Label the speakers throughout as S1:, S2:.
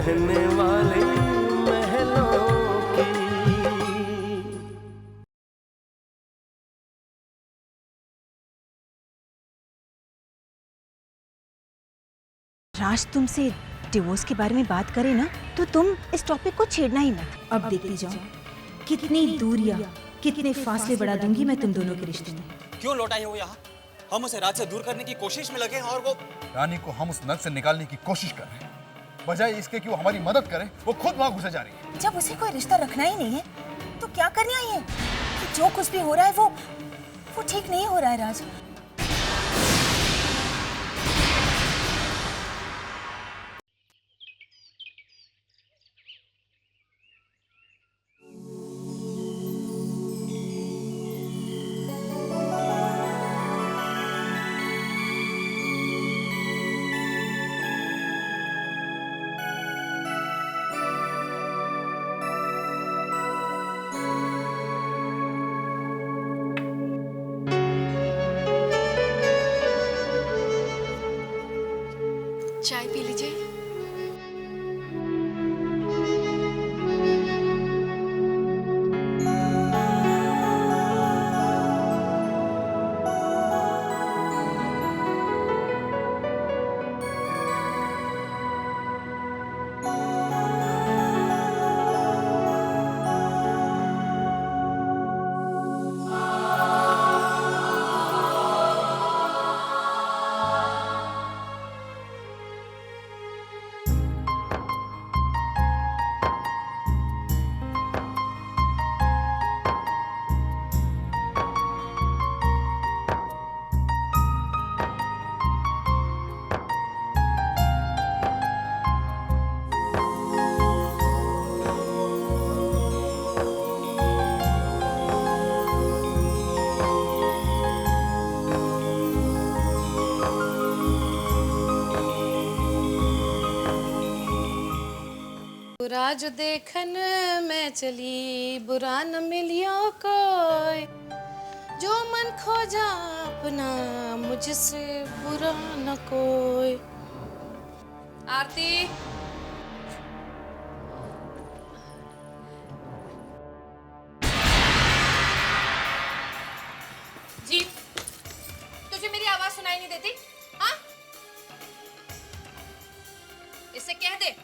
S1: रहने वाले महलों की।
S2: राज तुमसे डिवोर्स के बारे में बात करे ना तो तुम इस टॉपिक को छेड़ना ही मत।
S3: अब देखती जाओ कितनी दूरियां, कितने फासले बढ़ा दूंगी मैं तुम दोनों के रिश्ते में।
S4: क्यों लौटाए हो यहाँ? हम उसे राज से दूर करने की कोशिश में लगे हैं और वो
S5: रानी को हम उस नर्क से निकालने की कोशिश कर रहे हैं। बजाय इसके कि वो हमारी मदद करे, वो खुद वहां घुसे जा रही है।
S2: जब उसे कोई रिश्ता रखना ही नहीं है तो क्या करने आई है? कि जो कुछ भी हो रहा है वो ठीक नहीं हो रहा है राज।
S6: चाय पी लीजिए।
S7: बुरा जो देखन मैं चली, बुरा न मिलियो कोई, जो मन खोजा अपना, मुझसे बुरा न कोई। आरती, जी तुझे मेरी आवाज सुनाई नहीं देती? हाँ, इसे कह दे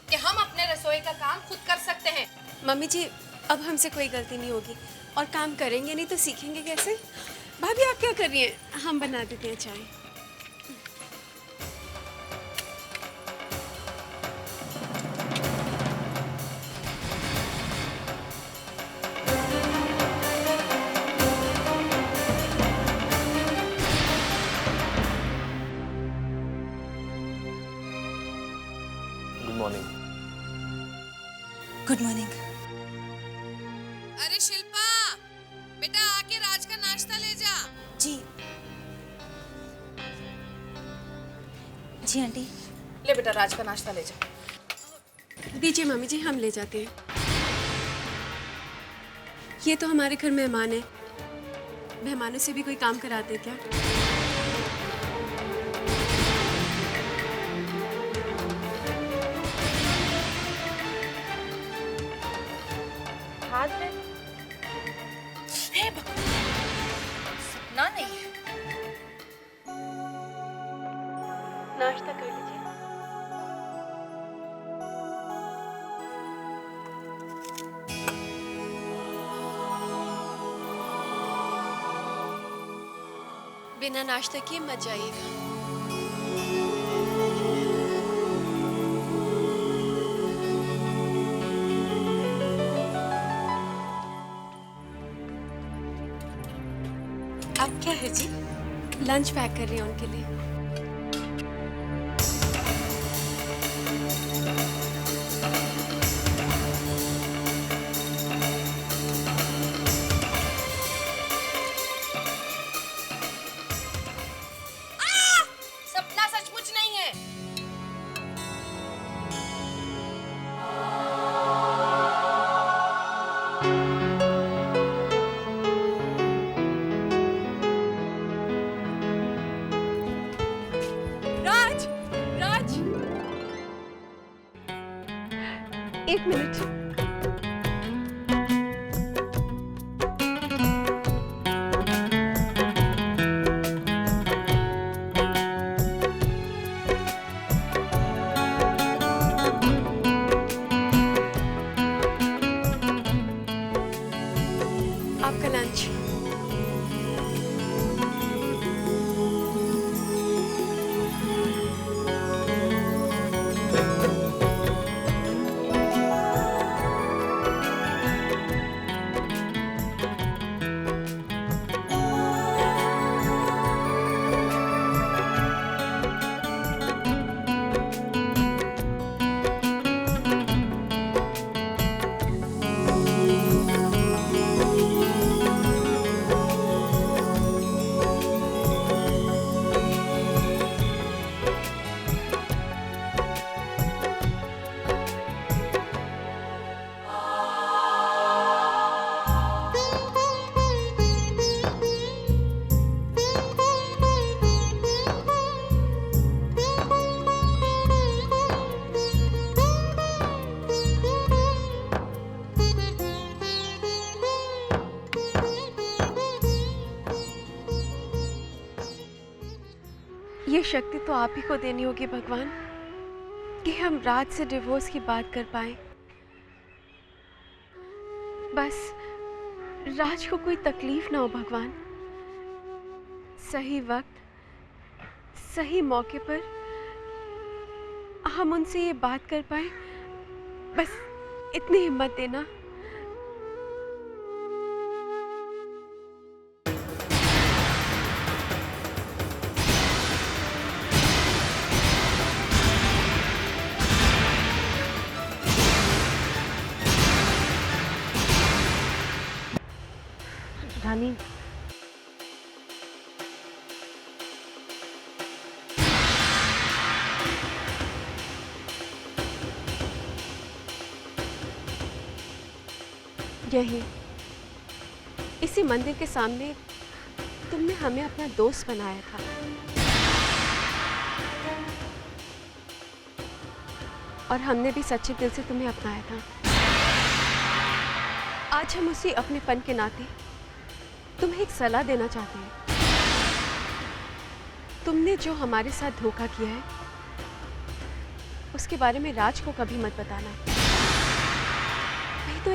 S7: कि हम अपने रसोई का काम खुद कर सकते हैं।
S6: मम्मी जी, अब हमसे कोई गलती नहीं होगी और काम करेंगे नहीं तो सीखेंगे कैसे? भाभी आप क्या कर रही हैं? हम बना देते हैं चाय।
S4: Good morning.
S2: Good morning.
S7: अरे शिल्पा, बेटा आके राज का नाश्ता ले जा।
S2: जी जी आंटी।
S7: ले बेटा राज का नाश्ता ले जा।
S6: दीजिए मम्मी जी, हम ले जाते हैं। ये तो हमारे घर मेहमान है, मेहमानों से भी कोई काम कराते क्या?
S7: हाथ में सपना नहीं है।
S6: नाश्ता कर लीजिए। बिना नाश्ता किए मत जाइएगा। अब क्या है जी? लंच पैक कर रही हूँ उनके लिए।
S7: सपना सचमुच नहीं है।
S6: एक मिनट। आपका लंच। ये शक्ति तो आप ही को देनी होगी भगवान कि हम राज से डिवोर्स की बात कर पाए। बस राज को कोई तकलीफ ना हो भगवान। सही वक्त सही मौके पर हम उनसे ये बात कर पाए, बस इतनी हिम्मत देना। रानी, यही इसी मंदिर के सामने तुमने हमें अपना दोस्त बनाया था। और हमने भी सच्चे दिल से तुम्हें अपनाया था। आज हम उसी अपनेपन के नाते तुम्हें एक सलाह देना चाहते हैं। तुमने जो हमारे साथ धोखा किया है उसके बारे में राज को कभी मत बताना। नहीं तो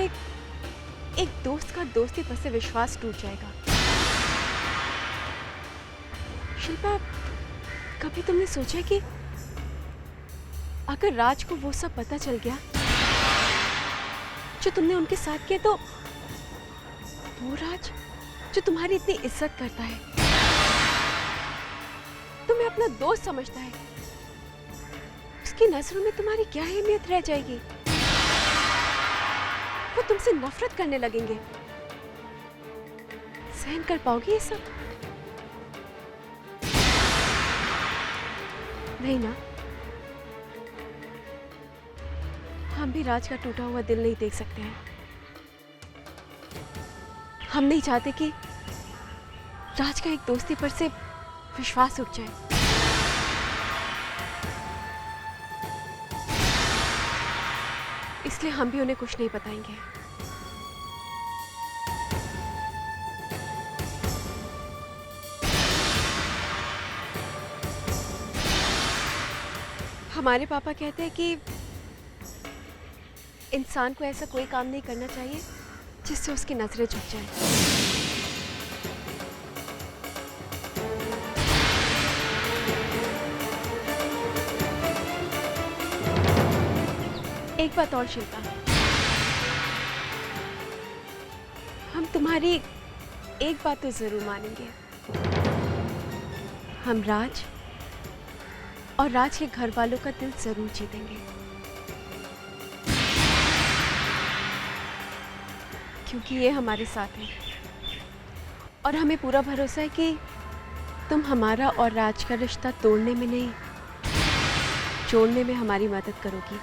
S6: एक दोस्त का दोस्ती पर से विश्वास टूट जाएगा। शिल्पा, कभी तुमने सोचा कि अगर राज को वो सब पता चल गया जो तुमने उनके साथ किया, तो वो राज जो तुम्हारी इतनी इज्जत करता है, तुम्हें अपना दोस्त समझता है, उसकी नजरों में तुम्हारी क्या अहमियत रह जाएगी? वो तुमसे नफरत करने लगेंगे। सहन कर पाओगे ये सब? नहीं ना? हम भी राज का टूटा हुआ दिल नहीं देख सकते हैं। हम नहीं चाहते कि राज का एक दोस्ती पर से विश्वास उठ जाए। इसलिए हम भी उन्हें कुछ नहीं बताएंगे। हमारे पापा कहते हैं कि इंसान को ऐसा कोई काम नहीं करना चाहिए जिससे उसकी नजरें झुक जाएं। एक बात और शिल्पा, हम तुम्हारी एक बात तो जरूर मानेंगे। हम राज और राज के घर वालों का दिल जरूर जीतेंगे, क्योंकि ये हमारे साथ है और हमें पूरा भरोसा है कि तुम हमारा और राज का रिश्ता तोड़ने में नहीं, जोड़ने में हमारी मदद करोगी।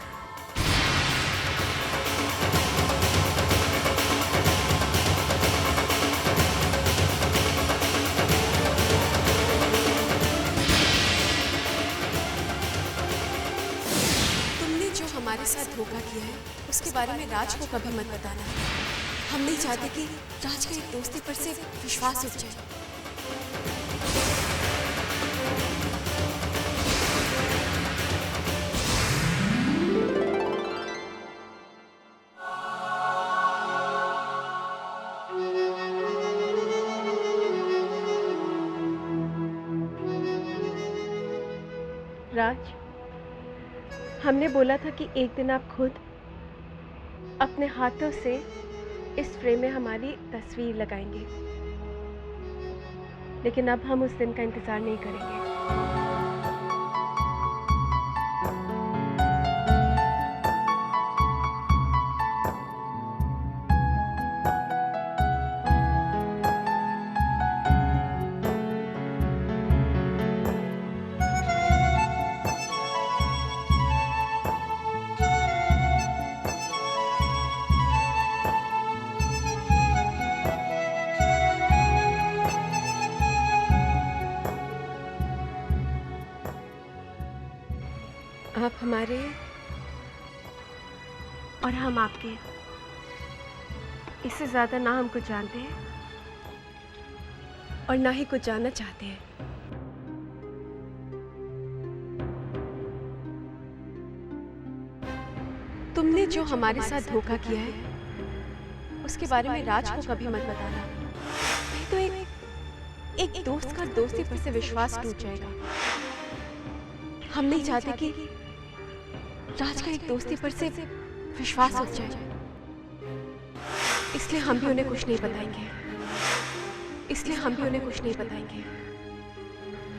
S6: हमारे साथ धोखा किया है उसके बारे में राज को कभी मत बताना। हम नहीं चाहते कि राज का एक दोस्ती पर से विश्वास उठ जाए। राज, हमने बोला था कि एक दिन आप खुद अपने हाथों से इस फ्रेम में हमारी तस्वीर लगाएंगे, लेकिन अब हम उस दिन का इंतजार नहीं करेंगे। आप हमारे और हम आपके, इससे ज्यादा ना हम कुछ जानते हैं और ना ही कुछ जानना चाहते हैं। तुमने जो हमारे साथ धोखा किया है उसके बारे में राज को कभी मत बताना, नहीं तो एक दोस्त का दोस्ती पर से विश्वास टूट जाएगा। हम नहीं चाहते कि राज का एक दोस्ती पर से विश्वास उठ जाए, इसलिए हम भी उन्हें कुछ नहीं बताएंगे।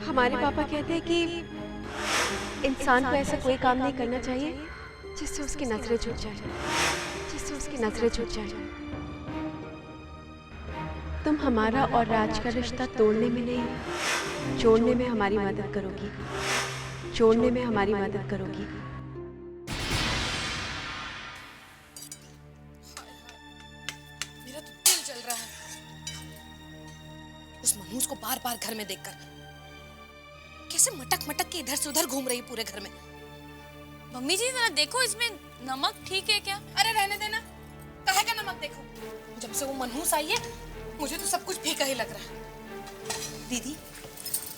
S6: हमारे पापा कहते हैं कि इंसान को ऐसा कोई काम नहीं करना चाहिए जिससे उसकी नजरें झुक जाए। तुम हमारा और राज का रिश्ता तोड़ने में नहीं, जोड़ने में हमारी मदद करोगी।
S7: मेरा तो दिल जल रहा है उस मनहूस को बार बार घर में देखकर। कैसे मटक के इधर से उधर घूम रही है पूरे घर में।
S8: मम्मी जी जरा देखो इसमें नमक ठीक है क्या?
S7: अरे रहने देना, काहे का नमक देखो। जब से वो मनहूस आई है मुझे तो सब कुछ फीका ही लग रहा है।
S2: दीदी,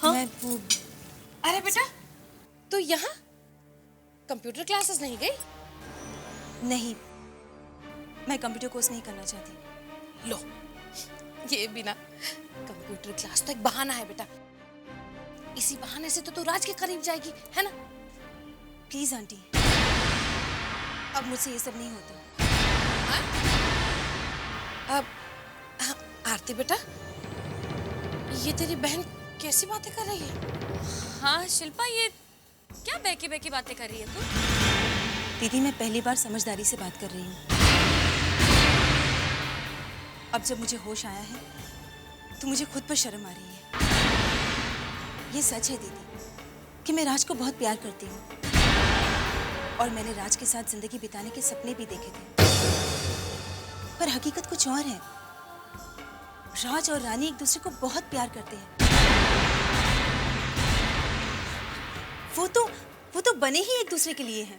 S8: हाँ?
S2: मैं वो
S7: अरे बेटा, तू यहाँ कंप्यूटर क्लासेस नहीं गई?
S2: नहीं, मैं कंप्यूटर कोर्स नहीं करना चाहती।
S7: लो, ये भी ना कंप्यूटर क्लास तो एक बहाना है बेटा। इसी बहाने से तो तू राज के करीब जाएगी, है ना?
S2: प्लीज आंटी, अब मुझसे ये सब नहीं होता।
S7: अब आरती बेटा, ये तेरी बहन कैसी बातें कर रही है?
S8: हाँ शिल्पा, ये क्या बहकी बातें कर रही है तू?
S2: दीदी, मैं पहली बार समझदारी से बात कर रही हूँ। अब जब मुझे होश आया है तो मुझे खुद पर शर्म आ रही है। ये सच है दीदी कि मैं राज को बहुत प्यार करती हूँ और मैंने राज के साथ जिंदगी बिताने के सपने भी देखे थे, पर हकीकत कुछ और है। राज और रानी एक दूसरे को बहुत प्यार करते हैं। वो तो बने ही एक दूसरे के लिए हैं।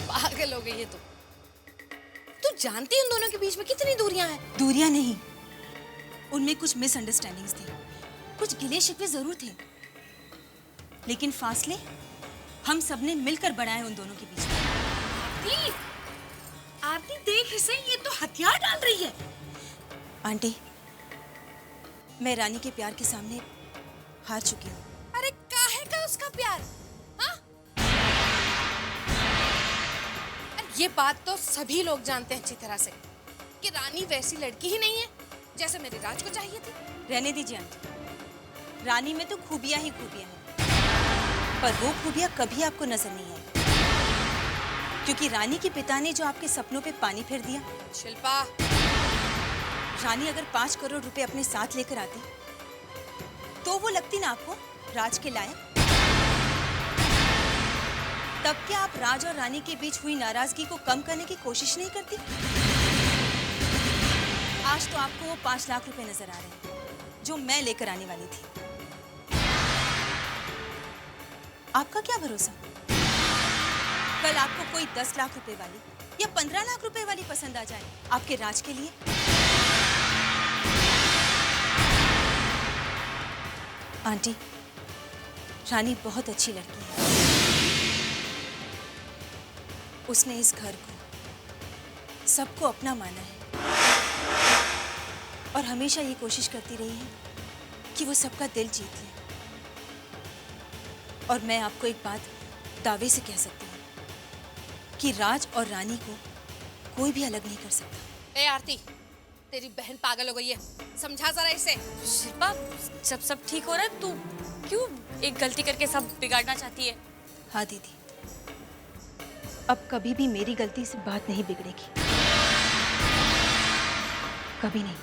S7: पागल हो गई है तू जानती है उन दोनों के बीच में कितनी दूरियां हैं?
S2: दूरियां नहीं, उनमें कुछ मिसअंडरस्टैंडिंग्स थी, कुछ गिले शिकवे जरूर थे, लेकिन फासले हम सबने मिलकर बढ़ाए उन दोनों के बीच में।
S7: आरती देख इसे, ये तो हथियार डाल रही है।
S2: आंटी, मैं रानी के प्यार के सामने हार चुकी हूँ।
S7: अरे काहे का उसका प्यार? हाँ? ये बात तो सभी लोग जानते हैं अच्छी तरह से कि रानी वैसी लड़की ही नहीं है जैसे मेरे राज को चाहिए थी।
S2: रहने दीजिए आंटी, रानी में तो खूबियां ही खूबियां हैं, पर वो खूबियां कभी आपको नजर नहीं आई, क्योंकि रानी के पिता ने जो आपके सपनों पे पानी फेर दिया।
S7: शिल्पा,
S2: रानी अगर 5 करोड़ रुपए अपने साथ लेकर आती तो वो लगती ना आपको राज के लायक? तब क्या आप राज और रानी के बीच हुई नाराजगी को कम करने की कोशिश नहीं करती? आज तो आपको वो 5 लाख रुपए नजर आ रहे हैं जो मैं लेकर आने वाली थी। आपका क्या भरोसा, कल आपको कोई 10 लाख रुपए वाली या 15 लाख रुपए वाली पसंद आ जाए आपके राज के लिए, आंटी, रानी बहुत अच्छी लड़की है। उसने इस घर को, सबको अपना माना है और हमेशा ये कोशिश करती रही है कि वो सबका दिल जीत ले। और मैं आपको एक बात दावे से कह सकती हूँ कि राज और रानी को कोई भी अलग नहीं कर सकता।
S7: ए आरती, तेरी बहन पागल हो गई है, समझा जरा इसे।
S8: शिल्पा, सब ठीक हो रहा है, तू क्यों एक गलती करके सब बिगाड़ना चाहती है?
S2: हाँ दीदी, अब कभी भी मेरी गलती से बात नहीं बिगड़ेगी, कभी नहीं।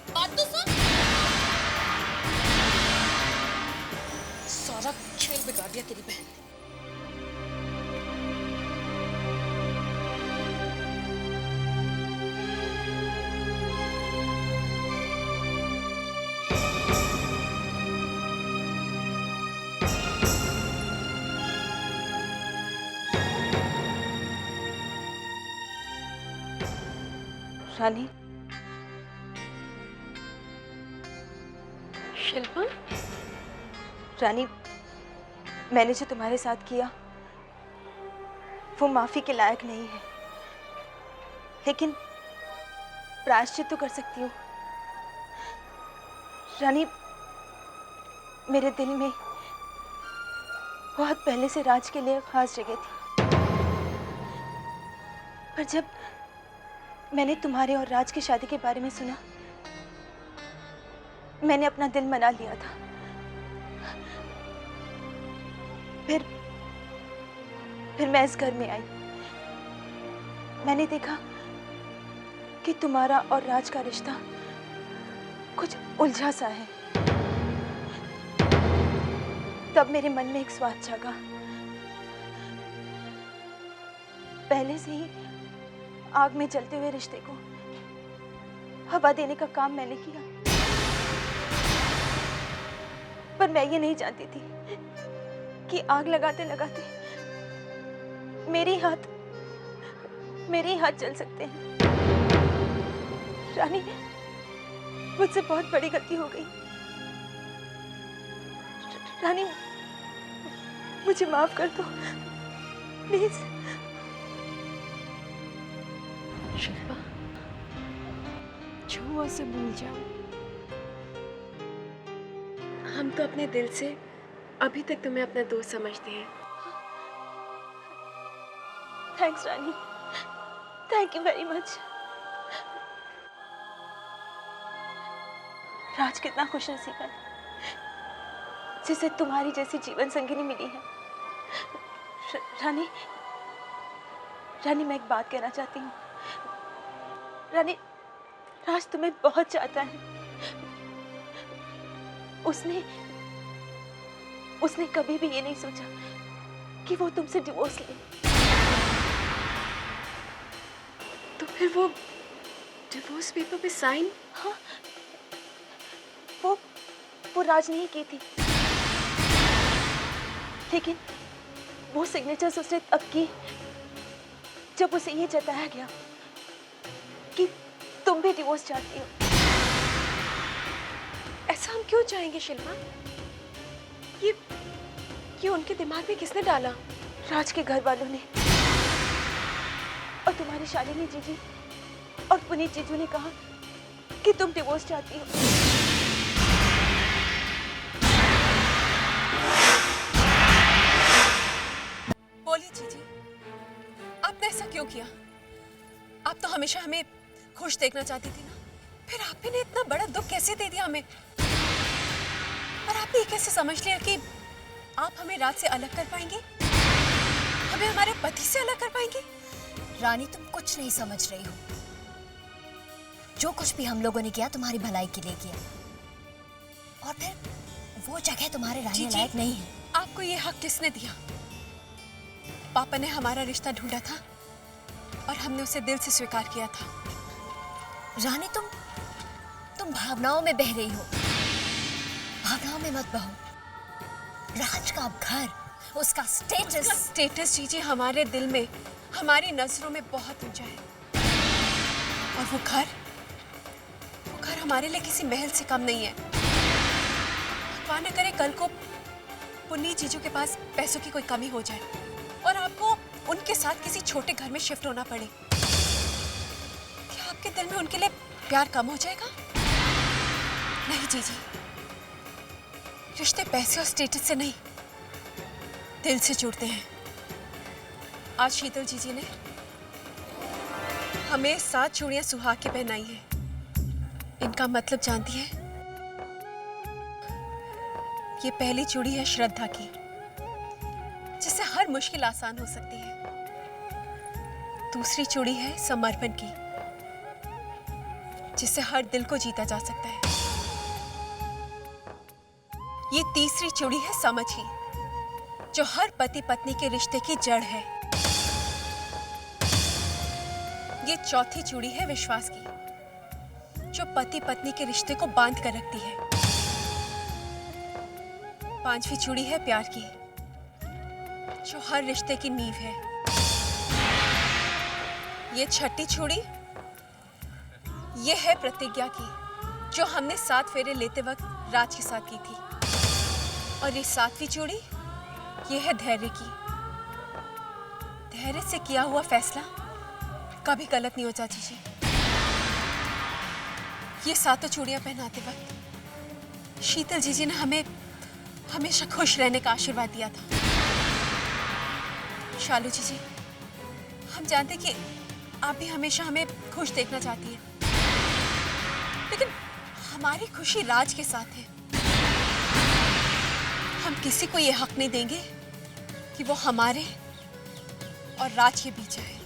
S7: बात तो सुन। सारा खेल बिगाड़ दिया तेरी बहन ने।
S2: रानी,
S6: शिल्पा,
S2: रानी, मैंने जो तुम्हारे साथ किया वो माफी के लायक नहीं है, लेकिन प्रायश्चित तो कर सकती हूँ। रानी, मेरे दिल में बहुत पहले से राज के लिए खास जगह थी, पर जब मैंने तुम्हारे और राज की शादी के बारे में सुना, मैंने अपना दिल मना लिया था। फिर मैं इस घर में आई। मैंने देखा कि तुम्हारा और राज का रिश्ता कुछ उलझा सा है। तब मेरे मन में एक स्वाद जागा। पहले से ही आग में जलते हुए रिश्ते को हवा देने का काम मैंने किया, पर मैं ये नहीं जानती थी कि आग लगाते लगाते मेरे हाथ जल सकते हैं। रानी, मुझसे बहुत बड़ी गलती हो गई। रानी, मुझे माफ कर दो प्लीज।
S6: शिल्पा, जो हुआ उसे भूल जाओ। हम तो अपने दिल से अभी तक तुम्हें अपना दोस्त समझते हैं।
S2: Thanks Rani, thank you very much. Raj कितना खुशनसीब है जिसे तुम्हारी जैसी जीवन संगिनी मिली है। रानी, मैं एक बात कहना चाहती हूँ। रानी, राज तुम्हें बहुत चाहता है। उसने कभी भी ये नहीं सोचा कि वो तुमसे डिवोर्स ले।
S6: तो फिर वो डिवोर्स पेपर पे साइन?
S2: हाँ, वो राज ने ही की थी, लेकिन वो सिग्नेचर्स उसने तब की जब उसे ये जताया गया कि तुम भी डिवोर्स चाहती हो।
S6: ऐसा हम क्यों चाहेंगे शिल्पा? ये उनके दिमाग में किसने डाला?
S2: राज के घर वालों ने। और तुम्हारी शालिनी जीजी और पुनीत जीजू ने कहा कि तुम डिवोर्स चाहती हो।
S9: बोलिए जीजी, आपने ऐसा क्यों किया? आप तो हमेशा हमें खुश देखना चाहती थी ना, फिर आपने इतना बड़ा दुख कैसे दे दिया हमें? और आपने ये कैसे समझ लिया कि आप हमें रात से अलग कर पाएंगे, हमें हमारे पति से अलग कर पाएंगे?
S10: रानी, तुम कुछ नहीं समझ रही हो। जो कुछ भी हम लोगों ने किया तुम्हारी भलाई के लिए किया, और फिर वो जगह तुम्हारे रहने लायक नहीं है।
S9: आपको ये हक किसने दिया? पापा ने हमारा रिश्ता ढूंढा था और हमने उसे दिल से स्वीकार किया था।
S10: रानी, तुम भावनाओं में बह रही हो। भावनाओं में मत बहो। राज का घर, उसका स्टेटस।
S9: स्टेटस जीजी हमारे दिल में, हमारी नजरों में बहुत ऊंचा है। और वो घर हमारे लिए किसी महल से कम नहीं है। भगवान न करे कल को पुन्नी जीजू के पास पैसों की कोई कमी हो जाए और आपको उनके साथ किसी छोटे घर में शिफ्ट होना पड़े, क्या आपके दिल में उनके लिए प्यार कम हो जाएगा? नहीं जीजी, रिश्ते पैसे और स्टेटस से नहीं, दिल से जुड़ते हैं। आज शीतल जीजी ने हमें 7 चूड़ियां सुहाग के पहनाई हैं। इनका मतलब जानती है? ये पहली चूड़ी है श्रद्धा की, जिससे हर मुश्किल आसान हो सकती है। दूसरी चूड़ी है समर्पण की, जिससे हर दिल को जीता जा सकता है। ये तीसरी चूड़ी है समझ की, जो हर पति पत्नी के रिश्ते की जड़ है। ये चौथी चूड़ी है विश्वास की, जो पति पत्नी के रिश्ते को बांध कर रखती है। पांचवी चूड़ी है प्यार की, जो हर रिश्ते की नींव है। ये छठी चूड़ी, ये है प्रतिज्ञा की, जो हमने 7 फेरे लेते वक्त राज के साथ की थी। और ये 7वीं चूड़ी, ये है धैर्य की। धैर्य से किया हुआ फैसला कभी गलत नहीं हो जाती जी। ये 7 चूड़ियां पहनाते वक्त शीतल जीजी ने हमें हमेशा खुश रहने का आशीर्वाद दिया था। शालू जीजी, हम जानते कि आप भी हमेशा हमें खुश देखना चाहती हैं, लेकिन हमारी खुशी राज के साथ है। हम किसी को ये हक नहीं देंगे कि वो हमारे और राज के बीच है।